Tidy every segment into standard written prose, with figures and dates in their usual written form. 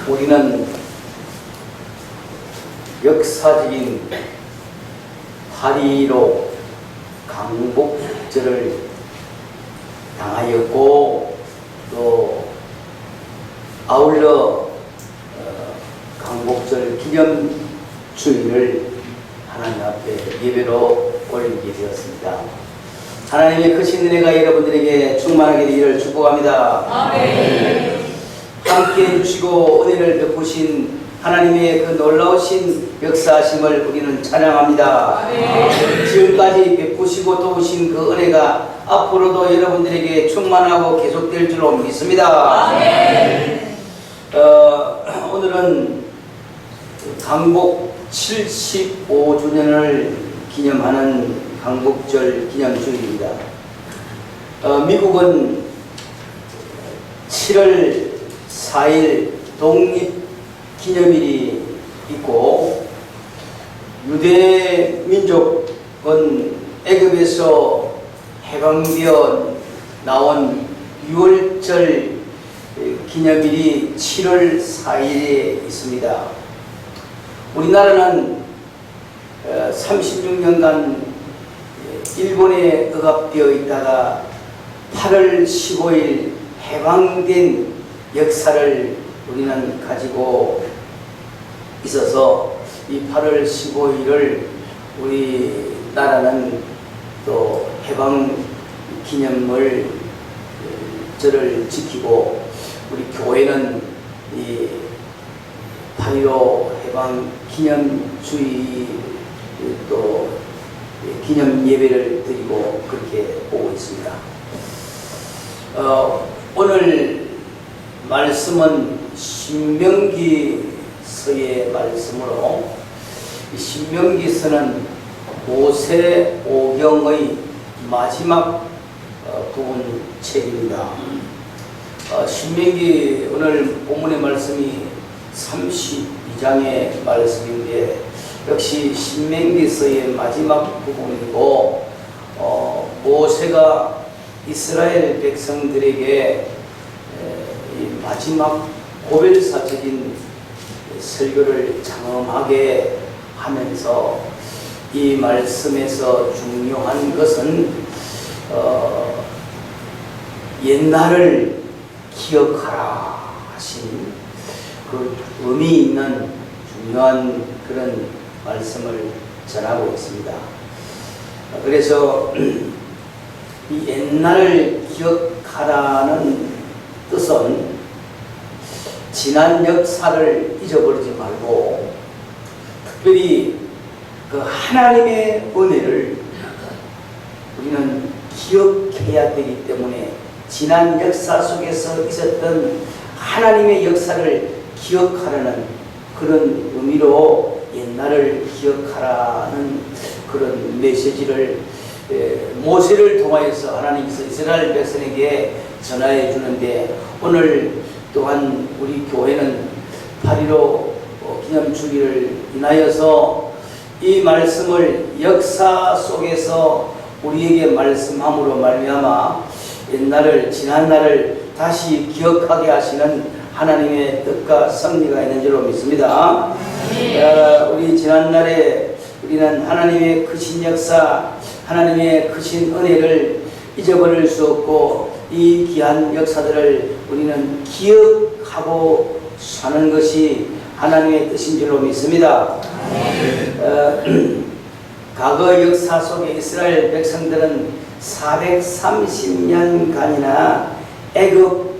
우리는 역사적인 8.15 강복절을 당하였고, 또 아울러 강복절 기념주일을 하나님 앞에 예배로 올리게 되었습니다. 하나님의 크신 은혜가 여러분들에게 충만하게 되기를 축복합니다. 아멘. 함께 해주시고 은혜를 베푸신 하나님의 그 놀라우신 역사하심을 우리는 찬양합니다. 아멘. 지금까지 베푸시고 도우신 그 은혜가 앞으로도 여러분들에게 충만하고 계속될 줄로 믿습니다. 아멘. 오늘은 강복 75주년을 기념하는 강복절 기념주일입니다. 미국은 7월 4일 독립기념일이 있고, 유대 민족은 애굽에서 해방되어 나온 6월절 기념일이 7월 4일에 있습니다. 우리나라는 36년간 일본에 억압되어 있다가 8월 15일 해방된 역사를 우리는 가지고 있어서 이 8월 15일을 우리나라는 또 해방 기념을 절을 지키고, 우리 교회는 이 8.15 해방 기념주의 또 기념 예배를 드리고 그렇게 보고 있습니다. 오늘 말씀은 신명기서의 말씀으로, 신명기서는 모세 오경의 마지막 부분 책입니다. 신명기 오늘 본문의 말씀이 32장의 말씀인데, 역시 신명기서의 마지막 부분이고, 모세가 이스라엘 백성들에게 이 마지막 고별사적인 설교를 장엄하게 하면서 이 말씀에서 중요한 것은 옛날을 기억하라 하신 그 의미 있는 중요한 그런 말씀을 전하고 있습니다. 그래서 이 옛날을 기억하라는 뜻은 지난 역사를 잊어버리지 말고, 특별히 그 하나님의 은혜를 우리는 기억해야 되기 때문에, 지난 역사 속에서 있었던 하나님의 역사를 기억하라는 그런 의미로 옛날을 기억하라는 그런 메시지를 모세를 통하여서 하나님께서 이스라엘 백성에게 전하여 주는데, 오늘 또한 우리 교회는 8.15 기념주기를 인하여서 이 말씀을 역사 속에서 우리에게 말씀함으로 말미암아 옛날을, 지난날을 다시 기억하게 하시는 하나님의 뜻과 섭리가 있는 줄로 믿습니다. 우리 지난날에 우리는 하나님의 크신 역사, 하나님의 크신 은혜를 잊어버릴 수 없고, 이 귀한 역사들을 우리는 기억하고 사는 것이 하나님의 뜻인 줄로 믿습니다. 과거 역사 속에 이스라엘 백성들은 430년간이나 애굽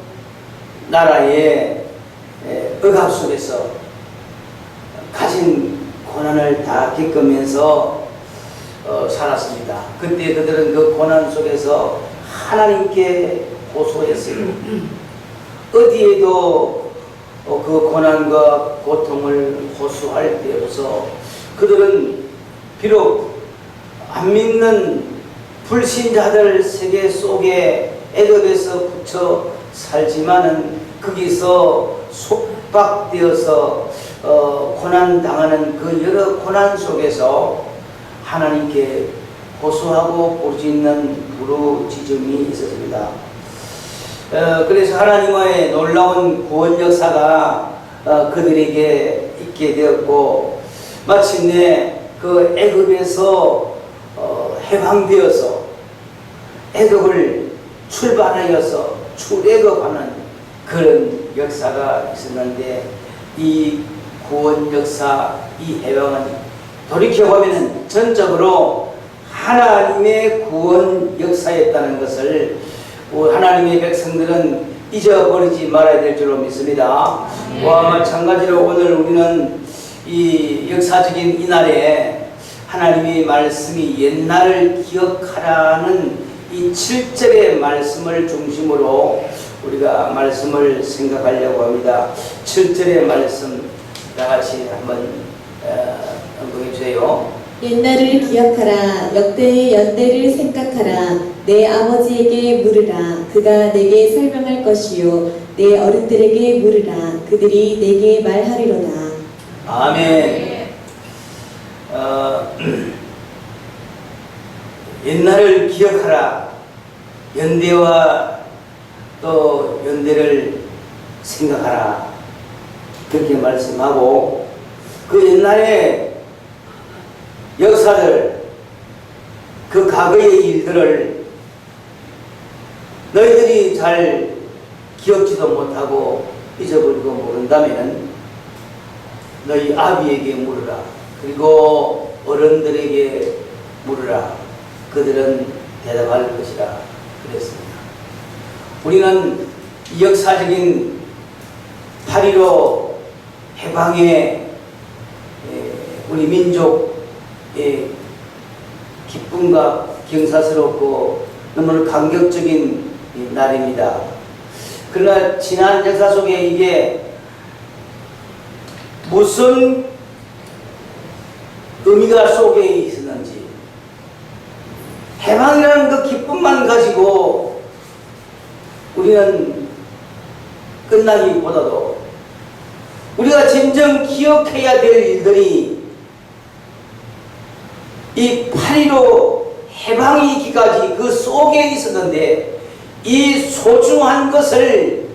나라의 억압 속에서 가진 고난을 다 겪으면서 살았습니다. 그때 그들은 그 고난 속에서 하나님께 호소했어요. 어디에도 그 고난과 고통을 호소할 때 없어 그들은 비록 안 믿는 불신자들 세계 속에 애굽에서 붙여 살지만은 거기서 속박되어서 고난당하는 그 여러 고난 속에서 하나님께 호소하고 부르짖는 부르짖음이 있었습니다. 그래서 하나님의 놀라운 구원 역사가 그들에게 있게 되었고, 마침내 그 애굽에서 해방되어서 애굽을 출발하여서 출애굽하는 그런 역사가 있었는데, 이 구원 역사, 이 해방은 돌이켜보면 전적으로 하나님의 구원 역사였다는 것을 하나님의 백성들은 잊어버리지 말아야 될 줄로 믿습니다. 와, 마찬가지로 오늘 우리는 이 역사적인 이날에 하나님의 말씀이 옛날을 기억하라는 이 7절의 말씀을 중심으로 우리가 말씀을 생각하려고 합니다. 7절의 말씀 다 같이 한번 언급해 주세요. 옛날을 기억하라. 역대의 연대를 생각하라. 내 아버지에게 물으라. 그가 내게 설명할 것이요. 내 어른들에게 물으라. 그들이 내게 말하리로다. 아멘. 옛날을 기억하라. 연대와 또 연대를 생각하라. 그렇게 말씀하고, 그 옛날에 역사들, 그 과거의 일들을 너희들이 잘 기억지도 못하고 잊어버리고 모른다면 너희 아비에게 물으라. 그리고 어른들에게 물으라. 그들은 대답할 것이라 그랬습니다. 우리는 이 역사적인 8.15 해방의 우리 민족의 기쁨과 경사스럽고 너무나 감격적인 날입니다. 그러나 지난 역사 속에 이게 무슨 의미가 속에 있었는지, 해방이라는 그 기쁨만 가지고 우리는 끝나기보다도 우리가 진정 기억해야 될 일들이 이 8.15 해방이 있기까지 그 속에 있었는데, 이 소중한 것을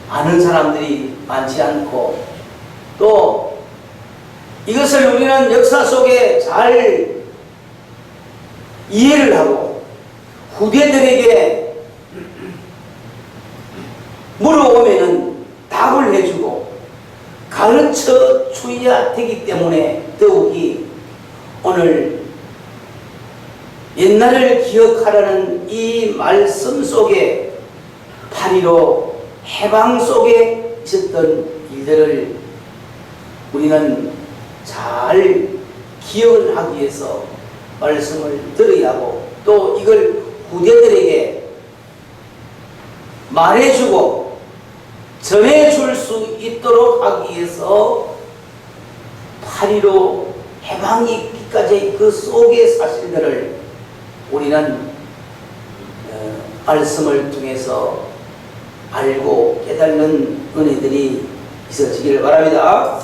아는 사람들이 많지 않고, 또 이것을 우리는 역사 속에 잘 이해를 하고 후대들에게 물어보면은 답을 해주고 가르쳐 줘야 되기 때문에 더욱이 오늘 옛날을 기억하라는 이 말씀 속에 8.15 해방 속에 있었던 일들을 우리는 잘 기억을 하기 위해서 말씀을 들어야 하고, 또 이걸 후대들에게 말해주고 전해줄 수 있도록 하기 위해서 8.15 해방이 있기까지 그 속의 사실들을 우리는 말씀을 통해서 알고 깨닫는 은혜들이 있어지기를 바랍니다.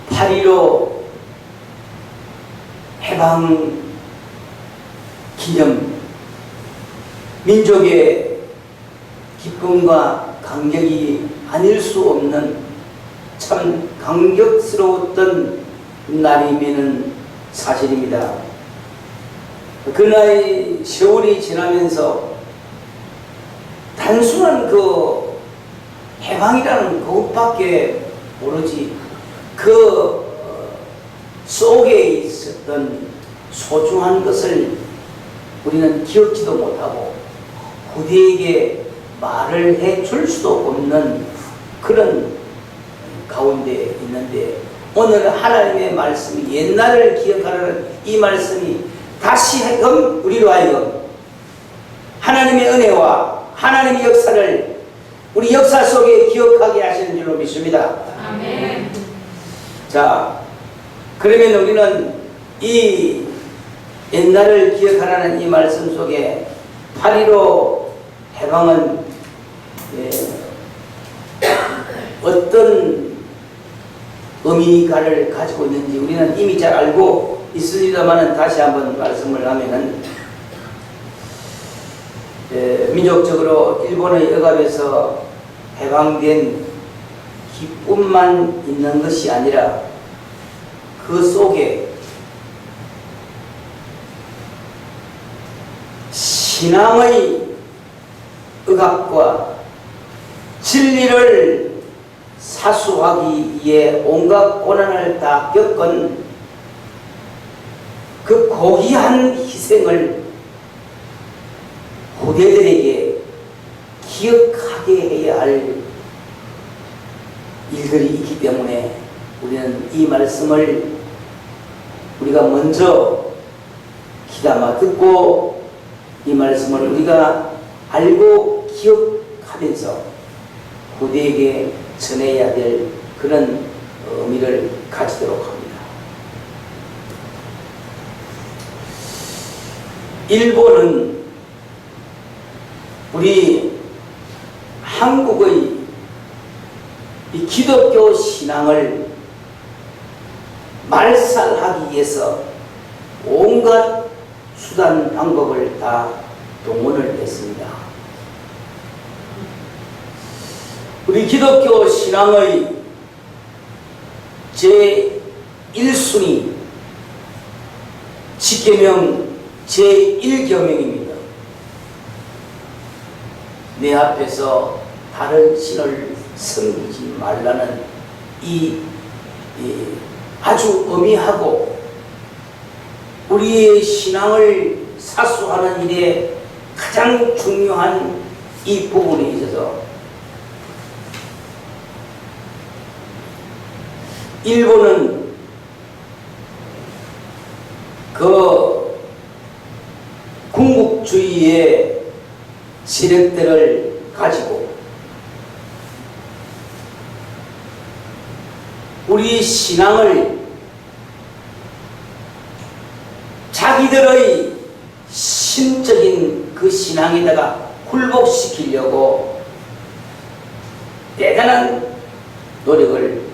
8.15 해방 기념, 민족의 기쁨과 감격이 아닐 수 없는 참 감격스러웠던 날이면은 사실입니다. 그날 세월이 지나면서 단순한 그 해방이라는 그것밖에 모르지, 그 속에 있었던 소중한 것을 우리는 기억지도 못하고 후대에게 말을 해줄 수도 없는 그런 가운데 있는데, 오늘 하나님의 말씀이 옛날을 기억하라는 이 말씀이 다시금 우리로 하여금 하나님의 은혜와 하나님의 역사를 우리 역사 속에 기억하게 하시는 줄로 믿습니다. 아멘. 자, 그러면 우리는 이 옛날을 기억하라는 이 말씀 속에 8.15 해방은 어떤 의미가를 가지고 있는지 우리는 이미 잘 알고 있습니다만, 다시 한번 말씀을 하면은 민족적으로 일본의 억압에서 해방된 기쁨만 있는 것이 아니라 그 속에 신앙의 억압과 진리를 사수하기 위해 온갖 고난을 다 겪은 그 고귀한 희생을 후대들에게 기억하게 해야 할 일들이 있기 때문에 우리는 이 말씀을 우리가 먼저 귀담아 듣고 이 말씀을 우리가 알고 기억하면서 후대에게 전해야 될 그런 의미를 가지도록 합니다. 일본은 우리 한국의 이 기독교 신앙을 말살하기 위해서 온갖 수단 방법을 다 동원을 했습니다. 우리 기독교 신앙의 제1순위 십계명 제1계명입니다. 내 앞에서 다른 신을 섬기지 말라는 이 아주 엄미하고 우리의 신앙을 사수하는 일에 가장 중요한 이 부분에 있어서 일본은 그 군국주의의 세력들을 가지고 우리 신앙을 자기들의 신적인 그 신앙에다가 굴복시키려고 대단한 노력을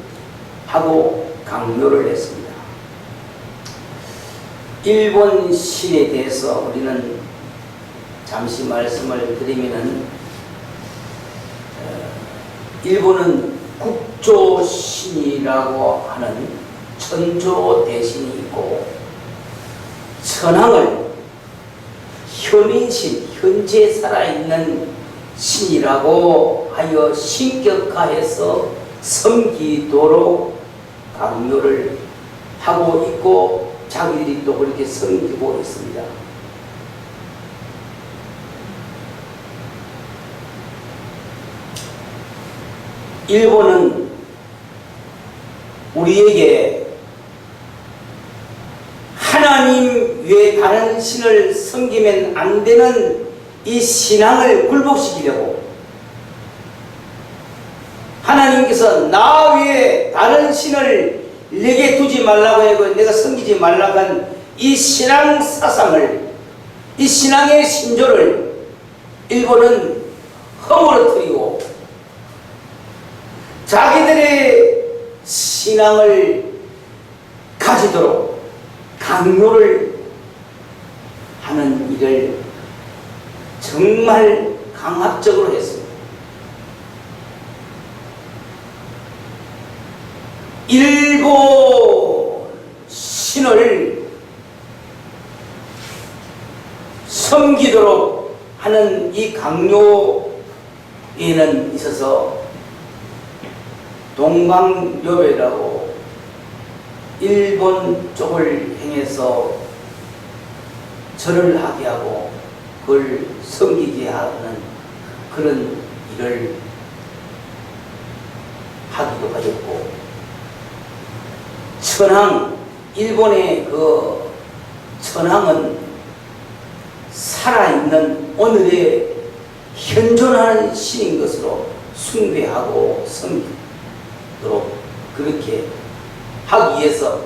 하고 강요를 했습니다. 일본 신에 대해서 우리는 잠시 말씀을 드리면은 일본은 국조신이라고 하는 천조 대신이 있고 천황을 현인신, 현재 살아있는 신이라고 하여 신격화해서 섬기도록 강요를 하고 있고 자기들이 또 그렇게 섬기고 있습니다. 일본은 우리에게 하나님 외에 다른 신을 섬기면 안 되는 이 신앙을 굴복시키려고 하나님께서 나 외에 다른 신을 내게 두지 말라고 하고 내가 섬기지 말라고 한 이 신앙 사상을, 이 신앙의 신조를 일본은 허물어뜨리고 자기들의 신앙을 가지도록 강요를 하는 일을 정말 강압적으로 했습니다. 일본 신을 섬기도록 하는 이 강요에는 있어서 동방요배라고 일본 쪽을 행해서 절을 하게 하고 그걸 섬기게 하는 그런 일을 하기도 하였고 천황, 일본의 그 천황은 살아있는 오늘의 현존하는 신인 것으로 숭배하고 섬기도록 그렇게 하기 위해서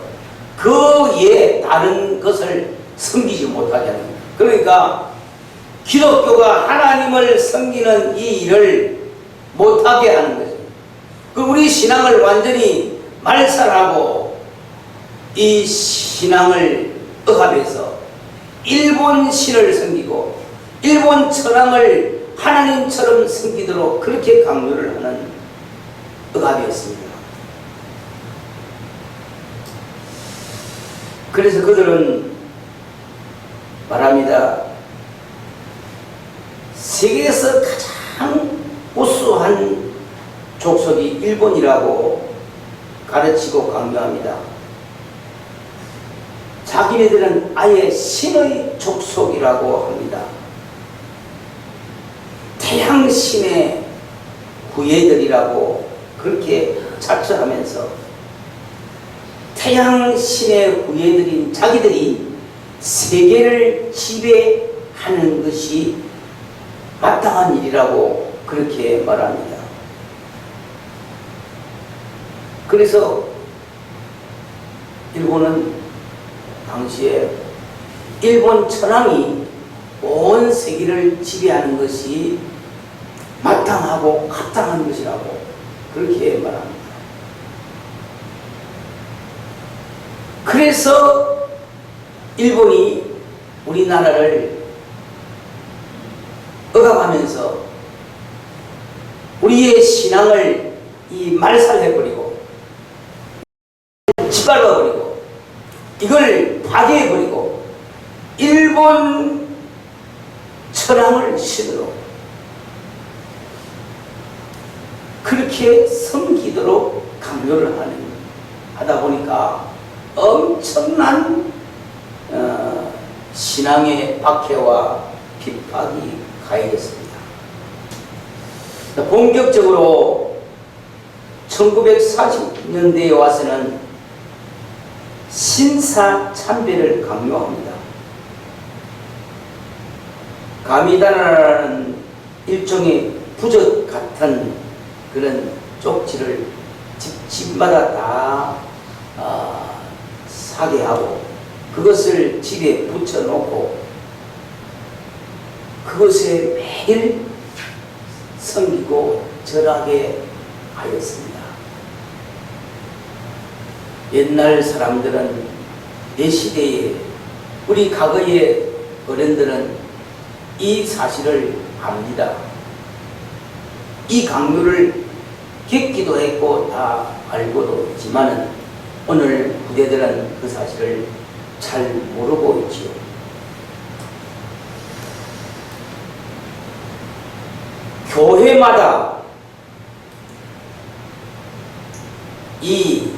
그 외에 다른 것을 섬기지 못하게 하는 거예요. 그러니까 기독교가 하나님을 섬기는 이 일을 못하게 하는 거죠. 그 우리 신앙을 완전히 말살하고 이 신앙을 억압해서 일본 신을 섬기고 일본 천황을 하나님처럼 섬기도록 그렇게 강요를 하는 억압이었습니다. 그래서 그들은 말합니다. 세계에서 가장 우수한 족속이 일본이라고 가르치고 강요합니다. 자기네들은 아예 신의 족속이라고 합니다. 태양신의 후예들이라고 그렇게 자처하면서 태양신의 후예들인 자기들이 세계를 지배하는 것이 마땅한 일이라고 그렇게 말합니다. 그래서 일본은 당시에 일본 천황이 온 세계를 지배하는 것이 마땅하고 합당한 것이라고 그렇게 말합니다. 그래서 일본이 우리나라를 억압하면서 우리의 신앙을 이 말살해버리고 짓밟아버리고 이걸 파괴해버리고 일본 천황을 신으로 그렇게 섬기도록 강요를 하다 보니까 엄청난 신앙의 박해와 핍박이 가해졌습니다. 본격적으로 1940년대에 와서는 신사참배를 강요합니다. 가미다라는 일종의 부적 같은 그런 쪽지를 집마다 다 사게 하고 그것을 집에 붙여놓고 그것에 매일 섬기고 절하게 하였습니다. 옛날 사람들은 내 시대에 우리 과거의 어른들은 이 사실을 압니다. 이 강요를 겪기도 했고 다 알고도 있지만은 오늘 후대들은 그 사실을 잘 모르고 있지요. 교회마다 이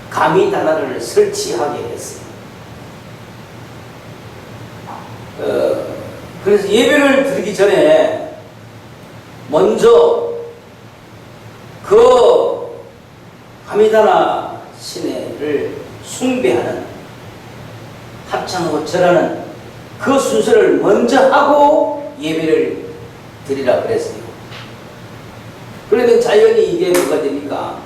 가미다나를 설치하게 했어요. 그래서 예배를 드리기 전에 먼저 그 가미다나 신을 숭배하는 합창하고 절하는 그 순서를 먼저 하고 예배를 드리라 그랬어요. 그러면 자연히 이게 뭐가 됩니까?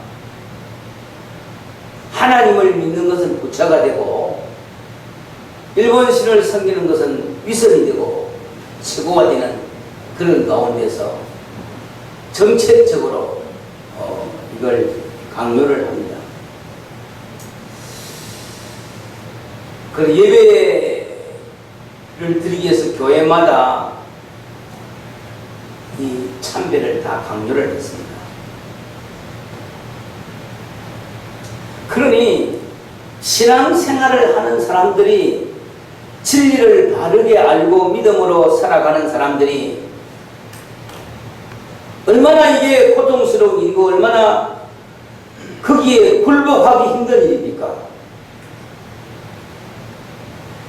하나님을 믿는 것은 부차가 되고 일본 신을 섬기는 것은 위선이 되고 최고가 되는 그런 가운데서 정책적으로 이걸 강요를 합니다. 그 예배를 드리기 위해서 교회마다 이 참배를 다 강요를 했습니다. 그러니 신앙생활을 하는 사람들이 진리를 바르게 알고 믿음으로 살아가는 사람들이 얼마나 이게 고통스러운 일이고 얼마나 거기에 굴복하기 힘든 일입니까?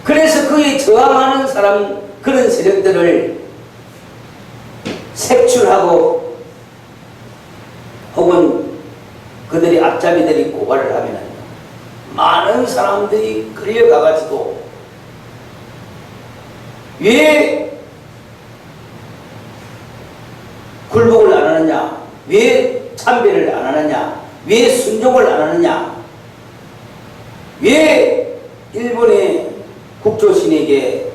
그래서 그에 저항하는 사람, 그런 세력들을 색출하고 혹은 그들이 앞잡이들이 고발을 하면 많은 사람들이 끌려가가지고 왜 굴복을 안 하느냐, 왜 참배를 안 하느냐, 왜 순종을 안 하느냐, 왜 일본의 국조신에게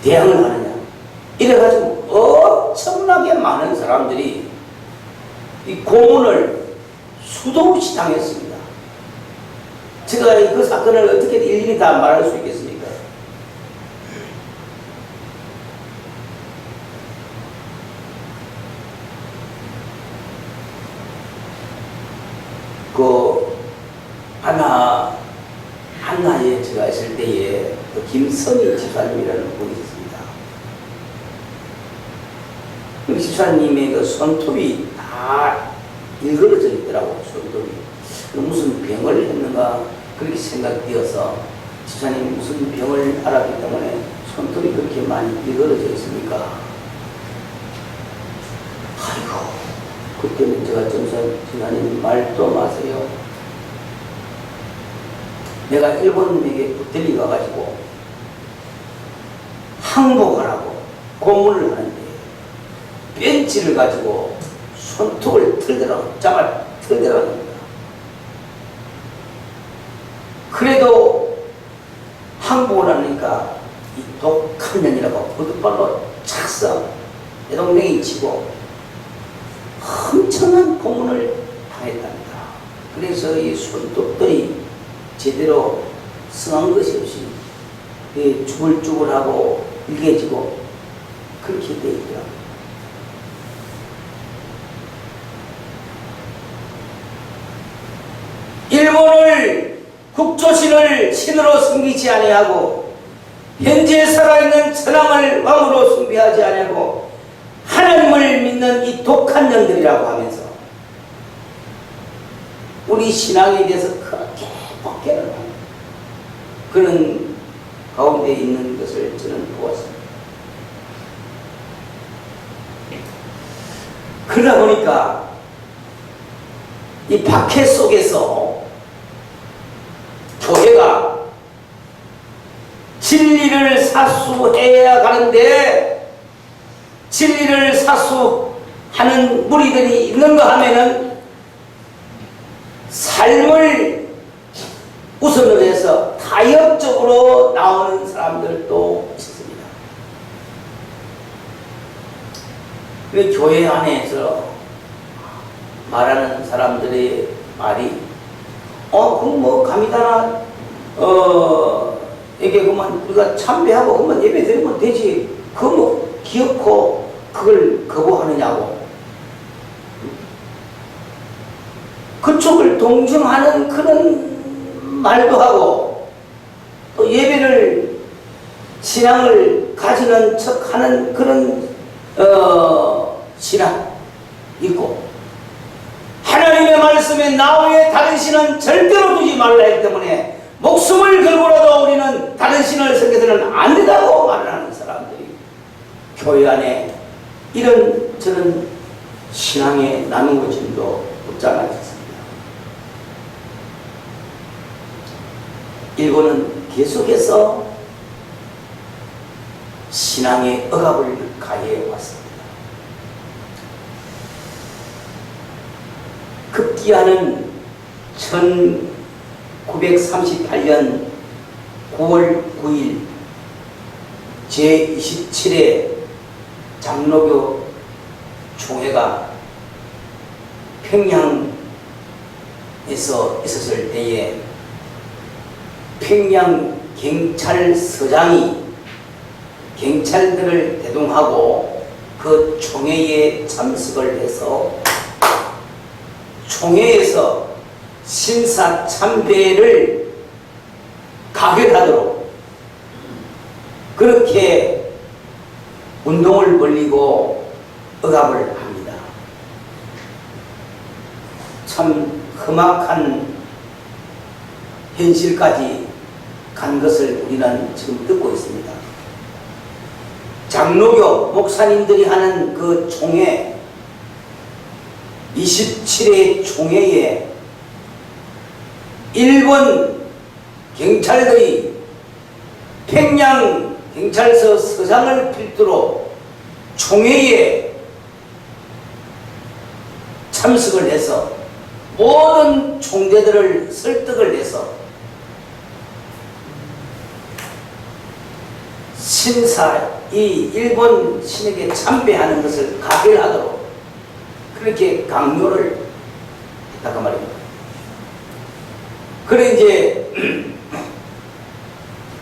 대항을 하느냐, 이래가지고 엄청나게 많은 사람들이 이 고문을 수도 없이 당했습니다. 제가 그 사건을 어떻게 일일이 다 말할 수 있겠습니까? 이선희 집사님이라는 분이 있습니다. 그 집사님의 그 손톱이 다 일그러져 있더라고. 손톱이 무슨 병을 했는가 그렇게 생각되어서 집사님이 무슨 병을 알았기 때문에 손톱이 그렇게 많이 일그러져 있습니까? 아이고, 그때는 제가 집사님 말도 마세요. 내가 일본에게 부텔리 가가지고 항복하라고 고문을 하는데 벤치를 가지고 손톱을 털더라는 겁니다. 그래도 항복을 하니까 이 독한 년이라고 부두발로 착서 내 동생이 치고 엄청난 고문을 당했답니다. 그래서 이 손톱들이 제대로 성한 것이 없이 쭈글쭈글하고 일개지고 그렇게 되어 있더라고요. 일본을 국조신을 신으로 섬기지 아니하고 현재 살아있는 천황을 왕으로 숭배하지 아니하고 하나님을 믿는 이 독한 년들이라고 하면서 우리 신앙에 대해서 그렇게 박해를 하는 그런 가운데 있는 것을 저는 보았습니다. 그러다 보니까 이 박해 속에서 교회가 진리를 사수해야 하는데 진리를 사수하는 무리들이 있는가 하면은 삶을 우선으로 해서 타협적으로 나오는 사람들도 있습니다. 그 교회 안에서 말하는 사람들의 말이 그럼 뭐 감이다나 이게 그만 우리가 참배하고 그만 예배 드리면 되지 그거 뭐 기어코 그걸 거부하느냐고 그쪽을 동정하는 그런 말도 하고 또 예배를 신앙을 가지는 척하는 그런 신앙 있고 하나님의 말씀에 나 외에 다른 신은 절대로 두지 말라 했기 때문에 목숨을 걸고라도 우리는 다른 신을 섬겨서는 안 된다고 말하는 사람들이 교회 안에 이런 저런 신앙의 나누어짐도 없잖아 있습니다. 일본은 계속해서 신앙의 억압을 가해해 왔습니다. 급기야는 1938년 9월 9일 제27회 장로교 총회가 평양에서 있었을 때에 평양 경찰서장이 경찰들을 대동하고 그 총회에 참석을 해서 총회에서 신사 참배를 가결하도록 그렇게 운동을 벌이고 억압을 합니다. 참 험악한 현실까지 간 것을 우리는 지금 듣고 있습니다. 장로교 목사님들이 하는 그 총회 27회 총회에 일본 경찰들이 평양 경찰서 서장을 필두로 총회에 참석을 해서 모든 총대들을 설득을 해서 이 일본 신에게 참배하는 것을 가결하도록 그렇게 강요를 했다고 말입니다. 그래 이제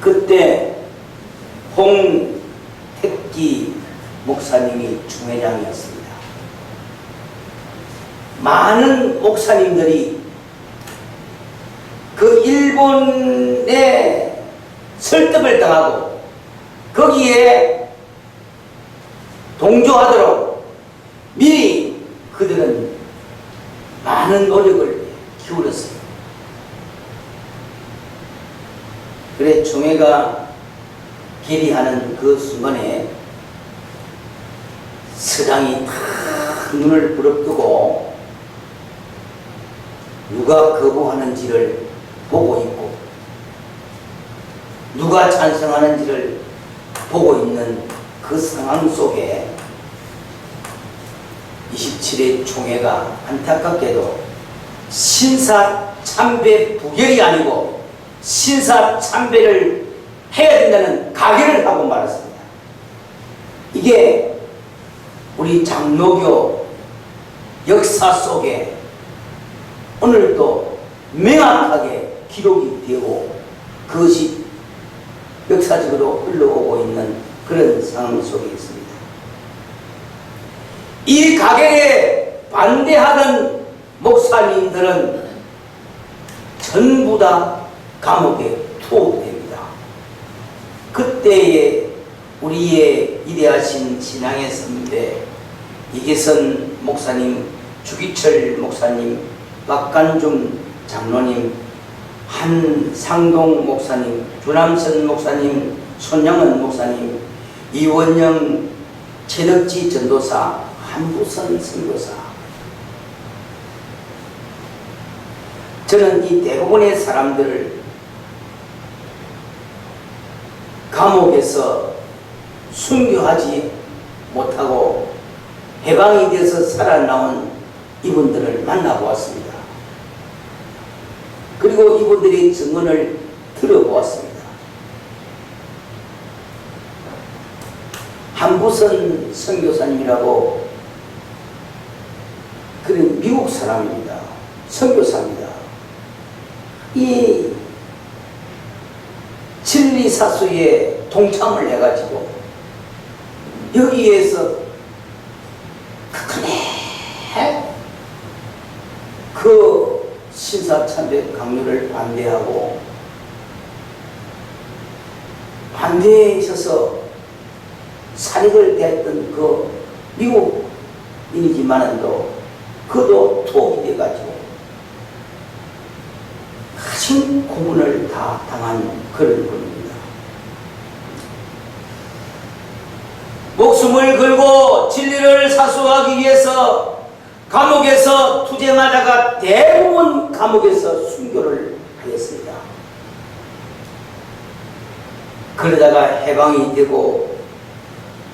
그때 홍택기 목사님이 중회장이었습니다. 많은 목사님들이 그 일본에 설득을 당하고 거기에 동조하도록 미리 그들은 많은 노력을 기울였어요. 그래 총회가 결의하는 그 순간에 서장이 다 눈을 부릅뜨고 누가 거부하는지를 보고 있고 누가 찬성하는지를 보고 있는 그 상황 속에 27회 총회가 안타깝게도 신사참배 부결이 아니고 신사참배를 해야 된다는 가결을 하고 말았습니다. 이게 우리 장로교 역사 속에 오늘도 명확하게 기록이 되고 그것이 역사적으로 흘러오고 있는 그런 상황 속에 있습니다. 이 가결에 반대하던 목사님들은 전부 다 감옥에 투옥됩니다. 그때의 우리의 위대하신 신앙의 선배 이계선 목사님, 주기철 목사님, 박간중 장로님, 한상동 목사님, 주남선 목사님, 손영은 목사님, 이원영 최덕지 전도사, 한부선 선교사. 저는 이 대부분의 사람들을 감옥에서 순교하지 못하고 해방이 돼서 살아나온 이분들을 만나보았습니다. 그리고 이분들의 증언을 들어보았습니다. 한부선 선교사님이라고 그런 미국 사람입니다. 선교사입니다. 이 진리사수에 동참을 해가지고 여기에서 그 신사참배 강요를 반대하셔서 사력을 대했던 그 미국인이지만도 그도 투옥이 돼가지고 큰 고문을 다 당한 그런 분입니다. 목숨을 걸고 진리를 사수하기 위해서 감옥에서 투쟁하다가 대부분 감옥에서 순교를 하였습니다. 그러다가 해방이 되고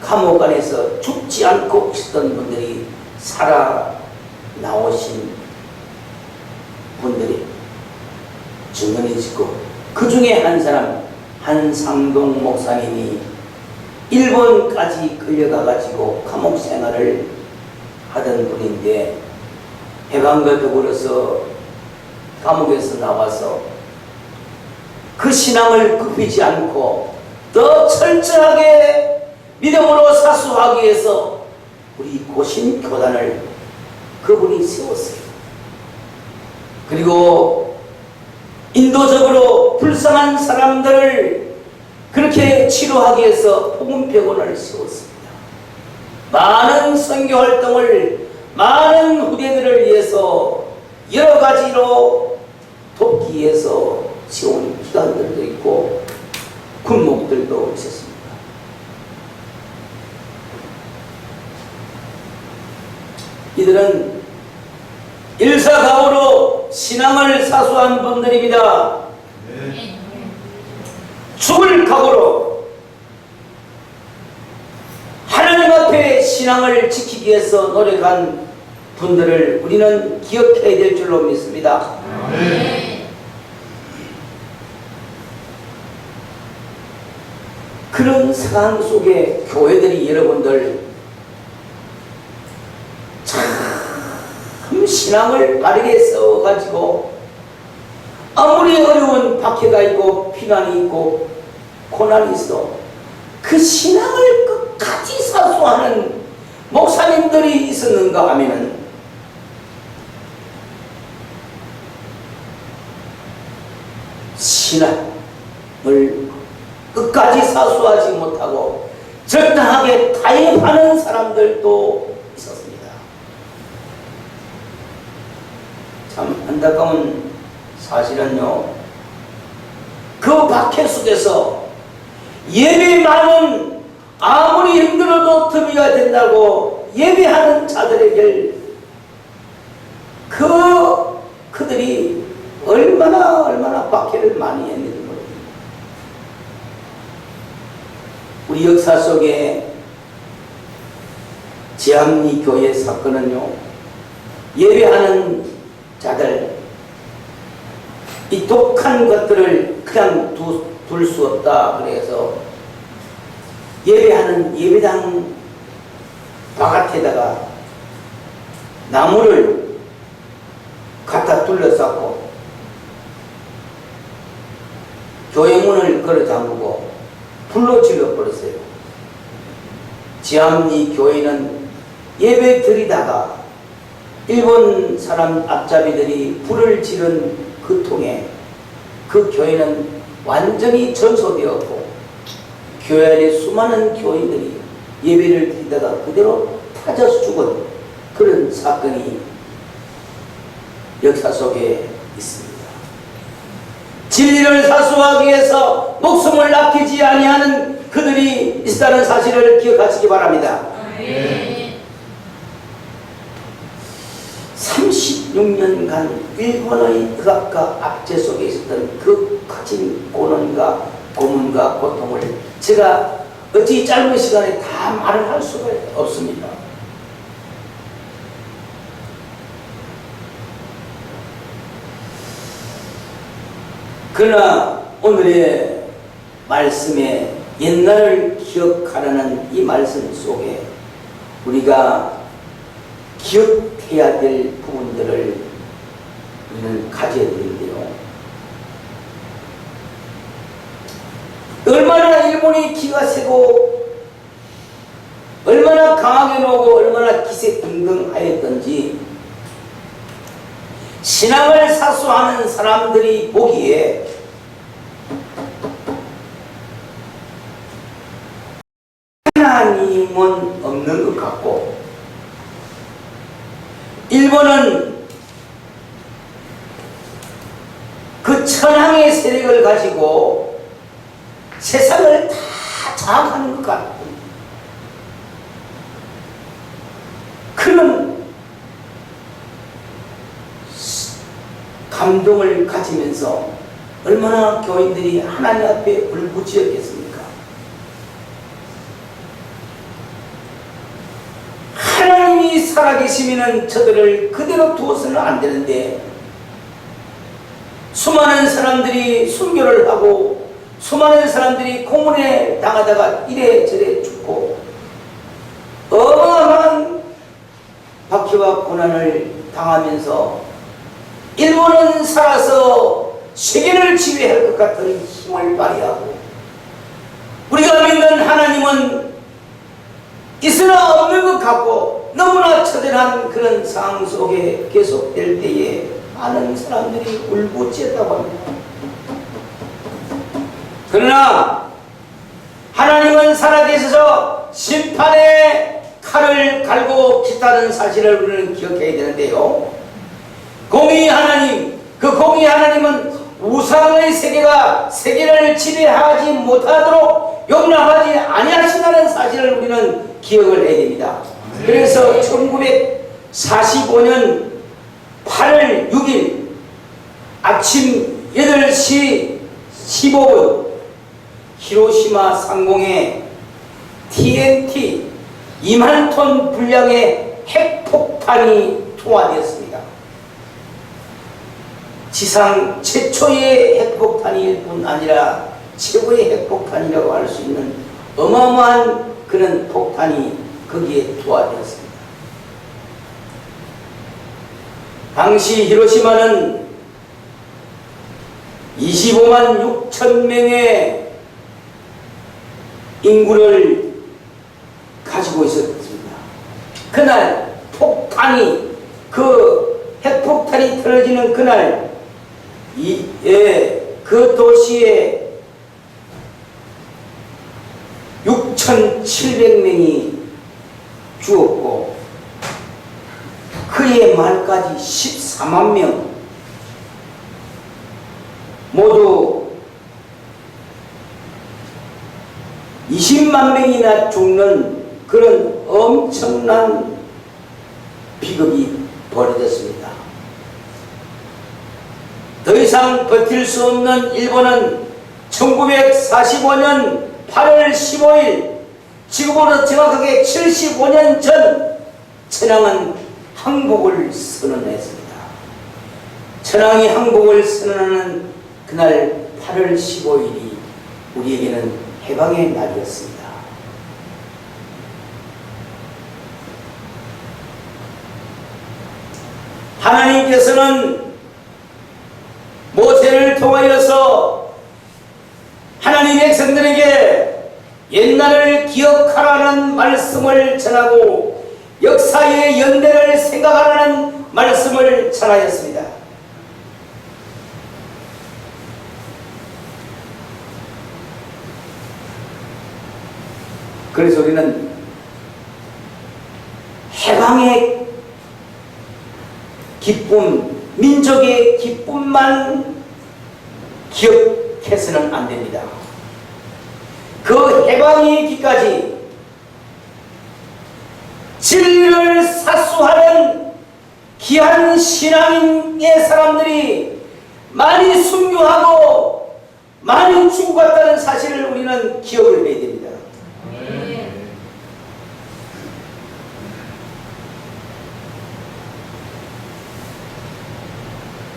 감옥 안에서 죽지 않고 있었던 분들이 살아 나오신 분들이 증언이 있고 그 중에 한 사람 한상동 목사님이 일본까지 끌려가가지고 감옥 생활을 하던 분인데 해방과 더불어서 감옥에서 나와서 그 신앙을 굽히지 않고 더 철저하게 믿음으로 사수하기 위해서 우리 고신교단을 그분이 세웠어요. 그리고 인도적으로 불쌍한 사람들을 그렇게 치료하기 위해서 복음병원을 세웠습니다. 많은 선교 활동을 많은 후대들을 위해서 여러 가지로 돕기 위해서 세운 기관들도 있고 군목들도 있었습니다. 이들은 일사각오로 신앙을 사수한 분들입니다. 죽을 각오로 하나님 앞에 신앙을 지키기 위해서 노력한 분들을 우리는 기억해야 될 줄로 믿습니다. 그런 상황 속에 교회들이 여러분들 참 신앙을 바르게 세워가지고 아무리 어려운 박해가 있고 피난이 있고 고난이 있어 그 신앙을 끝까지 사수하는 목사님들이 있었는가 하면은 신앙을 끝까지 사수하지 못하고 강하게 타협하는 사람들도 있었습니다. 참 안타까운 사실은요, 그 박해 속에서 예배만은 아무리 힘들어도 덤이가 된다고 예배하는 자들에게 그들이 얼마나 박해를 많이 했는지 모릅니다. 우리 역사 속에 지암리 교회 사건은요, 예배하는 자들, 이 독한 것들을 그냥 둘 수 없다 그래서 예배하는 예배당 바깥에다가 나무를 갖다 둘러싸고 교회 문을 걸어 잠그고 불로 질러 버렸어요. 지암리 교회는 예배 드리다가 일본 사람 앞잡이들이 불을 지른 그 통에 그 교회는 완전히 전소되었고 교회 안에 수많은 교인들이 예배를 드리다가 그대로 타져서 죽은 그런 사건이 역사 속에 있습니다. 진리를 사수하기 위해서 목숨을 아끼지 아니하는 그들이 있다는 사실을 기억하시기 바랍니다. 36년간 일본의 억압과 압제 속에 있었던 그 거친 고난과 고문과 고통을 제가 어찌 짧은 시간에 다 말을 할 수가 없습니다. 그러나 오늘의 말씀에 옛날을 기억하라는 이 말씀 속에 우리가 기억해야 될 부분들을 우리는 가져야 되는데요. 얼마나 일본이 기가 세고 얼마나 강하게 놓고 얼마나 기세등등하였던지 신앙을 사수하는 사람들이 보기에 하나님은 없는 것 같고 일본은 그 천황의 세력을 가지고 세상을 다 장악하는 것 같고 그런 감동을 가지면서 얼마나 교인들이 하나님 앞에 울부짖었겠습니까? 하나님이 살아계시면 저들을 그대로 두어서는 안 되는데 수많은 사람들이 순교를 하고 수많은 사람들이 고문에 당하다가 이래저래 죽고 어마어마한 박해와 고난을 당하면서 일본은 살아서 세계를 지배할 것 같은 힘을 발휘하고 우리가 믿는 하나님은 있으나 없는 것 같고 너무나 처절한 그런 상황 속에 계속될 때에 많은 사람들이 울부짖었다고 합니다. 그러나 하나님은 살아계셔서 심판의 칼을 갈고 기다는 사실을 우리는 기억해야 되는데요. 공의 하나님, 그 공의 하나님은 우상의 세계가 세계를 지배하지 못하도록 용납하지 아니하신다는 사실을 우리는 기억을 해야 됩니다. 그래서 1945년 8월 6일 아침 8시 15분 히로시마 상공에 TNT 2만 톤 분량의 핵폭탄이 투하되었습니다. 지상 최초의 핵폭탄일 뿐 아니라 최고의 핵폭탄이라고 할 수 있는 어마어마한 그런 폭탄이 거기에 투하되었습니다. 당시 히로시마는 25만 6천 명의 인구를 가지고 있었습니다. 그날 폭탄이 그 핵폭탄이 떨어지는 그날 그 도시에 6천 1700명이 죽었고 그의 말까지 14만 명 모두 20만 명이나 죽는 그런 엄청난 비극이 벌어졌습니다. 더 이상 버틸 수 없는 일본은 1945년 8월 15일 지금으로 정확하게 75년 전 천황은 항복을 선언했습니다. 천황이 항복을 선언하는 그날 8월 15일이 우리에게는 해방의 날이었습니다. 하나님께서는 모세를 통하여서 하나님 백성들에게 옛날을 기억하라는 말씀을 전하고 역사의 연대를 생각하라는 말씀을 전하였습니다. 그래서 우리는 해방의 기쁨, 민족의 기쁨만 기억해서는 안 됩니다. 그 해방의 기까지 진리를 사수하는 귀한 신앙의 사람들이 많이 순교하고 많이 죽어갔다는 사실을 우리는 기억을 해야 됩니다.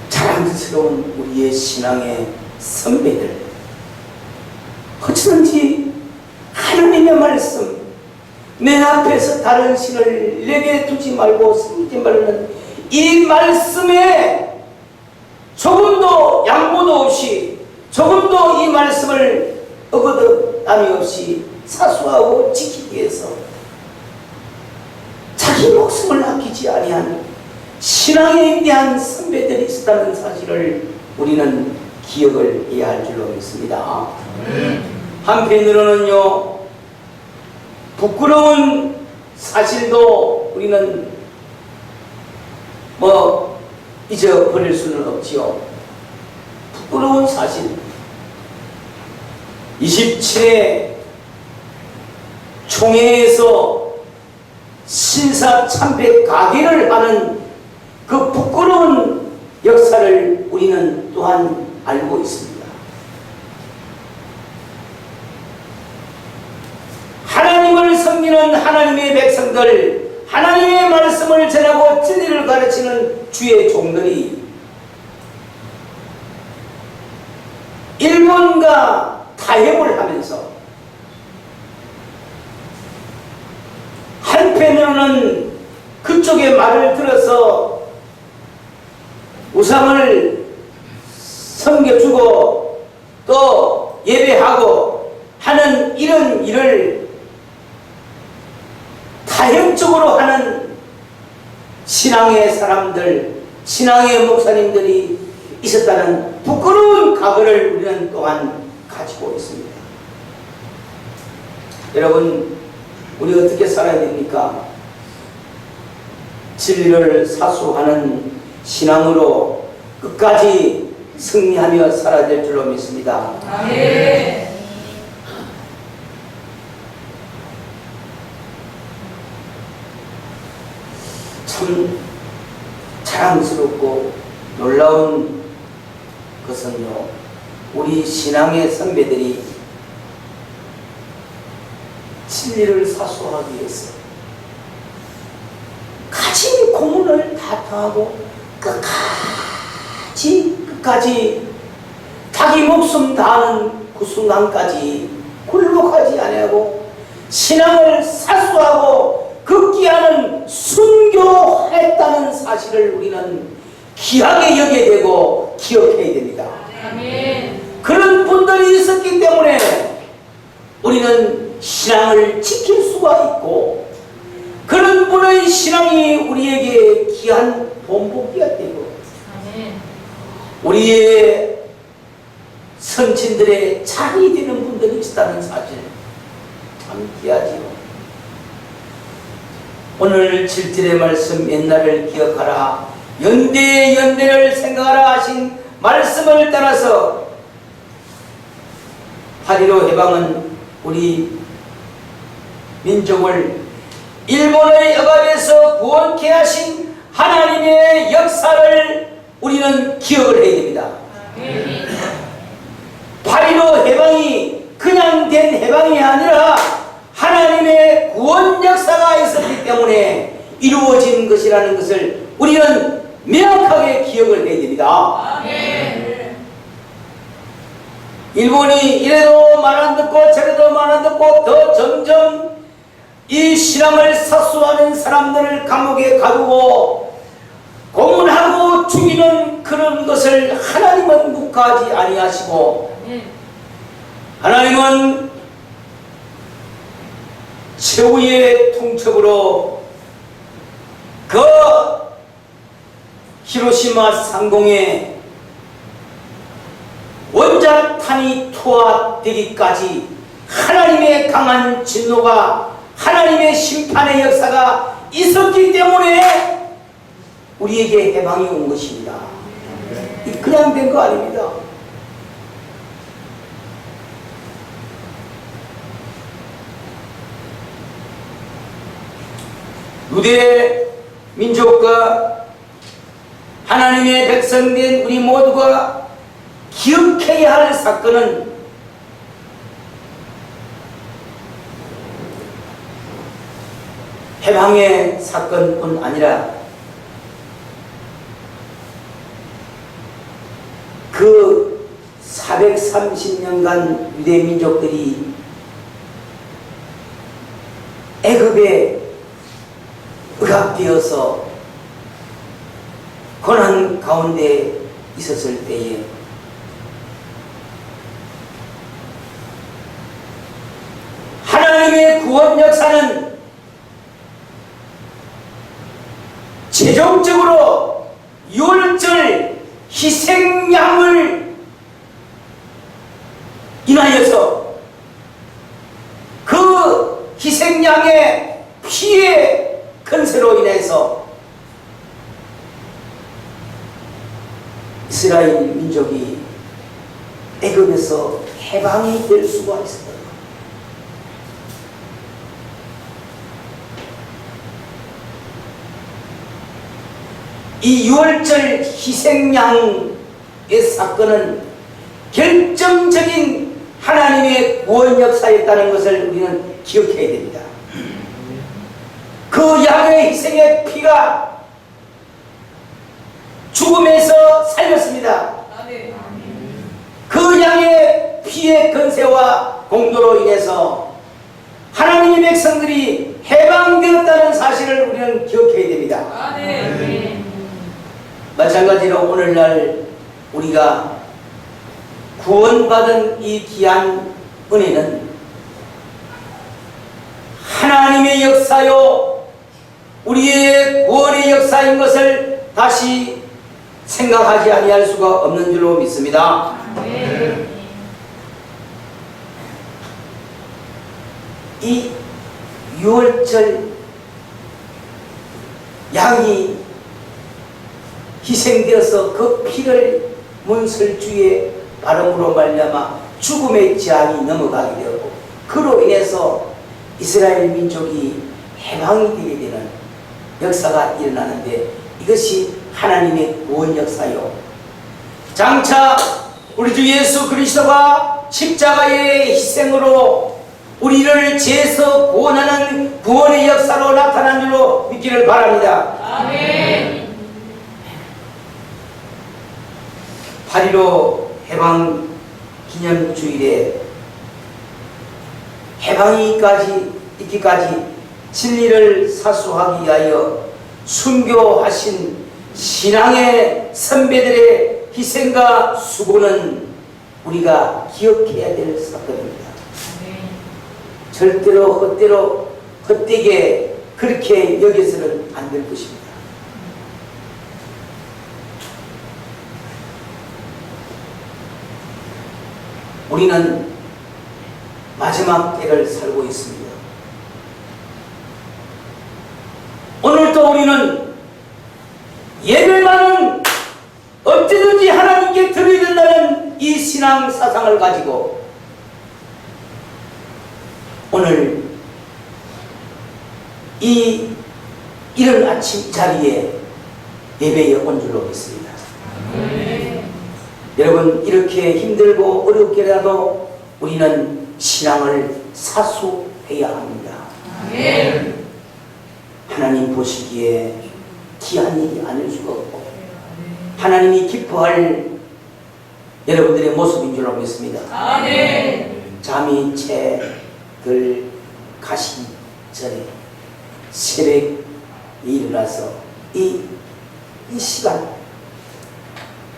자랑스러운 우리의 신앙의 선배들, 어찌든지 하나님의 말씀, 내 앞에서 다른 신을 내게 두지 말고 섬기지 말라는 이 말씀에 조금도 양보도 없이, 조금도 이 말씀을 어긋남이 없이 사수하고 지키기 위해서 자기 목숨을 아끼지 아니한 신앙에 대한 선배들이 있었다는 사실을 우리는 기억을 해야 할 줄로 믿습니다. 한편으로는요, 부끄러운 사실도 우리는 잊어버릴 수는 없지요. 부끄러운 사실, 27회 총회에서 신사 참배 가계를 하는 그 부끄러운 역사를 우리는 또한 알고 있습니다. 하나님을 섬기는 하나님의 백성들, 하나님의 말씀을 전하고 진리를 가르치는 주의 종들이 일본과 타협을 하면서 한편으로는 그쪽의 말을 들어서 우상을 섬겨주고 또 예배하고 하는 이런 일을 타협적으로 하는 신앙의 사람들, 신앙의 목사님들이 있었다는 부끄러운 과거를 우리는 또한 가지고 있습니다. 여러분, 우리 어떻게 살아야 됩니까? 진리를 사수하는 신앙으로 끝까지 승리하며 살아야 될 줄로 믿습니다. 아멘. 참 자랑스럽고 놀라운 것은요, 우리 신앙의 선배들이 진리를 사수하기 위해서 가진 고문을 다 당하고 끝까지 자기 목숨 다하는 그 순간까지 굴복하지 아니하고 신앙을 사수하고 극기하는 순교했다는 사실을 우리는 귀하게 여겨야 되고 기억해야 됩니다. 아멘. 그런 분들이 있었기 때문에 우리는 신앙을 지킬 수가 있고, 그런 분의 신앙이 우리에게 귀한 본보기가 되고, 우리의 선친들의 장이 되는 분들이 있다는 사실, 참 함께하지요. 오늘 7절의 말씀 옛날을 기억하라 연대를 생각하라 하신 말씀을 따라서 8.15 해방은 우리 민족을 일본의 억압에서 구원케 하신 하나님의 역사를 우리는 기억을 해야 됩니다. 8.15 해방이 그냥 된 해방이 아니라 하나님의 구원 역사가 있었기 때문에 이루어진 것이라는 것을 우리는 명확하게 기억을 해야 됩니다. 일본이 이래도 말 안 듣고 저래도 말 안 듣고 더 점점 이 신앙을 사수하는 사람들을 감옥에 가두고 고문하고 죽이는 그런 것을 하나님은 묵하지 아니하시고 하나님은 최후의 통첩으로 그 히로시마 상공에 원자탄이 투하되기까지 하나님의 강한 진노가 하나님의 심판의 역사가 있었기 때문에 우리에게 해방이 온 것입니다. 그냥 된 거 아닙니다. 유대 민족과 하나님의 백성된 우리 모두가 기억해야 할 사건은 해방의 사건뿐 아니라 그 430년간 유대 민족들이 애굽에 억압되어서 고난 가운데 있었을 때에 하나님의 구원 역사는 최종적으로 유월절 희생양을 인하여서 그 희생양의 피의 근세로 인해서 이스라엘 민족이 애굽에서 해방이 될 수가 있었다. 이 유월절 희생양의 사건은 결정적인 하나님의 구원 역사였다는 것을 우리는 기억해야 됩니다. 그 양의 희생의 피가 죽음에서 살렸습니다. 그 양의 피의 건세와 공로로 인해서 하나님의 백성들이 해방되었다는 사실을 우리는 기억해야 됩니다. 마찬가지로 오늘날 우리가 구원받은 이 귀한 은혜는 하나님의 역사요 우리의 구원의 역사인 것을 다시 생각하지 아니할 수가 없는 줄로 믿습니다. 이 유월절 양이 희생되어서 그 피를 문설주에 바름으로 말미암아 죽음의 재앙이 넘어가게 되었고 그로 인해서 이스라엘 민족이 해방이 되게 되는 역사가 일어나는데 이것이 하나님의 구원 역사요. 장차 우리 주 예수 그리스도가 십자가의 희생으로 우리를 죄에서 구원하는 구원의 역사로 나타난 줄로 믿기를 바랍니다. 아멘. 8.15 해방 기념주일에 해방이 있기까지 진리를 사수하기 위하여 순교하신 신앙의 선배들의 희생과 수고는 우리가 기억해야 될 사건입니다. 절대로 헛되게 그렇게 여겨서는 안 될 것입니다. 우리는 마지막 때를 살고 있습니다. 우리는 예배만은 언제든지 하나님께 드려야 된다는 이 신앙 사상을 가지고 오늘 이런 아침 자리에 예배에 온 줄로 믿습니다. 여러분, 이렇게 힘들고 어렵게라도 우리는 신앙을 사수해야 합니다. 하나님 보시기에 귀한 일이 아닐 수가 없고 하나님이 기뻐할 여러분들의 모습인 줄로 믿습니다. 잠이 채들 가시기 전에 새벽에 일어나서 이 시간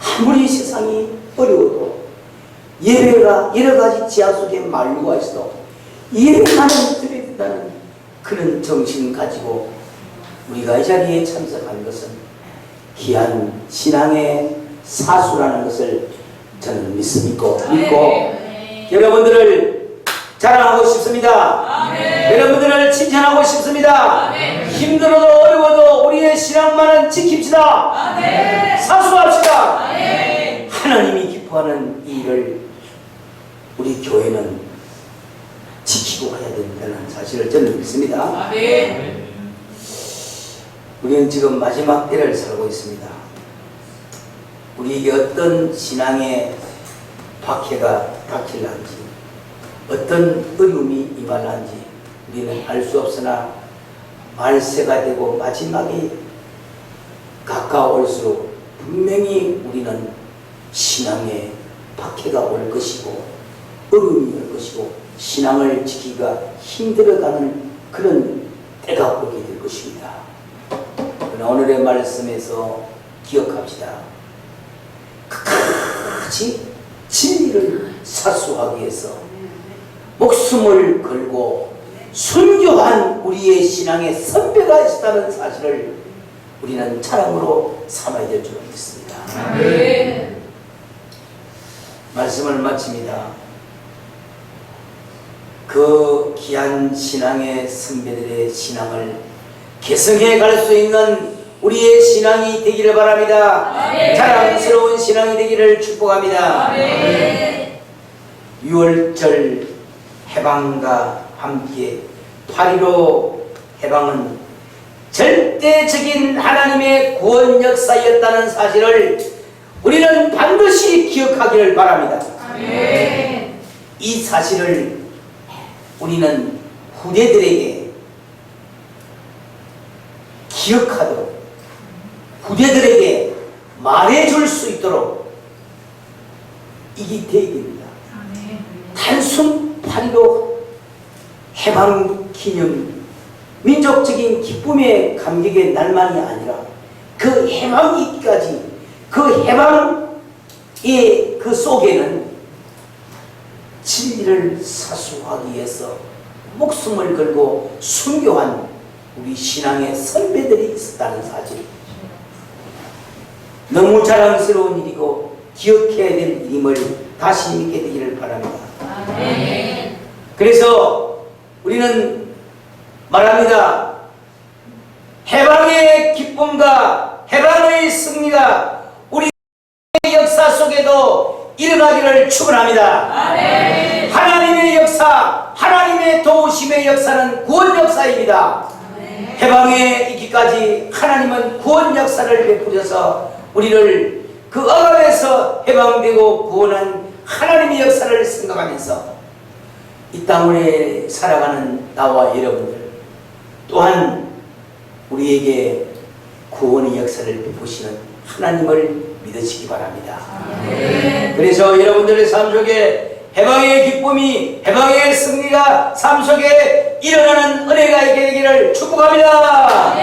아무리 세상이 어려워도 예배가 여러 가지 지하 속에 만류가 있어도 예배만은 드려야 된다는 그런 정신 가지고 우리가 이 자리에 참석한 것은 귀한 신앙의 사수라는 것을 저는 믿고 여러분들을 자랑하고 싶습니다. 여러분들을 칭찬하고 싶습니다. 힘들어도 어려워도 우리의 신앙만은 지킵시다. 사수합시다. 하나님이 기뻐하는 이 일을 우리 교회는 지키고 가야 된다는 사실을 저는 믿습니다. 우리는 지금 마지막 때를 살고 있습니다. 우리에게 어떤 신앙의 박해가 닥칠런지 어떤 어려움이 임할런지 우리는 알 수 없으나 말세가 되고 마지막이 가까울수록 분명히 우리는 신앙의 박해가 올 것이고 어려움이 올 것이고 신앙을 지키기가 힘들어가는 그런 때가 오게 될 것입니다. 그러나 오늘의 말씀에서 기억합시다. 끝까지 진리를 사수하기 위해서 목숨을 걸고 순교한 우리의 신앙의 선배가 있다는 사실을 우리는 자랑으로 삼아야 될 줄 믿습니다. 말씀을 마칩니다. 그 귀한 신앙의 선배들의 신앙을 개성해 갈 수 있는 우리의 신앙이 되기를 바랍니다. 자랑스러운 신앙이 되기를 축복합니다. 6월절 해방과 함께 8.15 해방은 절대적인 하나님의 구원 역사였다는 사실을 우리는 반드시 기억하기를 바랍니다. 이 사실을 우리는 후대들에게 기억하도록 후대들에게 말해줄 수 있도록 이게 되어야 됩니다. 단순 8.15 해방기념 민족적인 기쁨의 감격의 날만이 아니라 그 해방이기까지 그 해방의 그 속에는 진리를 사수하기 위해서 목숨을 걸고 순교한 우리 신앙의 선배들이 있었다는 사실, 너무 자랑스러운 일이고 기억해야 될 일임을 다시 믿게 되기를 바랍니다. 그래서 우리는 말합니다. 해방의 기쁨과 해방의 승리가 우리 역사 속에도 일어나기를 축원합니다. 하나님의 역사, 하나님의 도우심의 역사는 구원 역사입니다. 해방에 이기까지 하나님은 구원 역사를 베푸셔서 우리를 그 억압에서 해방되고 구원한 하나님의 역사를 생각하면서 이 땅에 살아가는 나와 여러분들 또한 우리에게 구원의 역사를 베푸시는 하나님을 믿으시기 바랍니다. 그래서 여러분들의 삶 속에 해방의 기쁨이, 해방의 승리가 삶 속에 일어나는 은혜가 있게 되기를 축복합니다.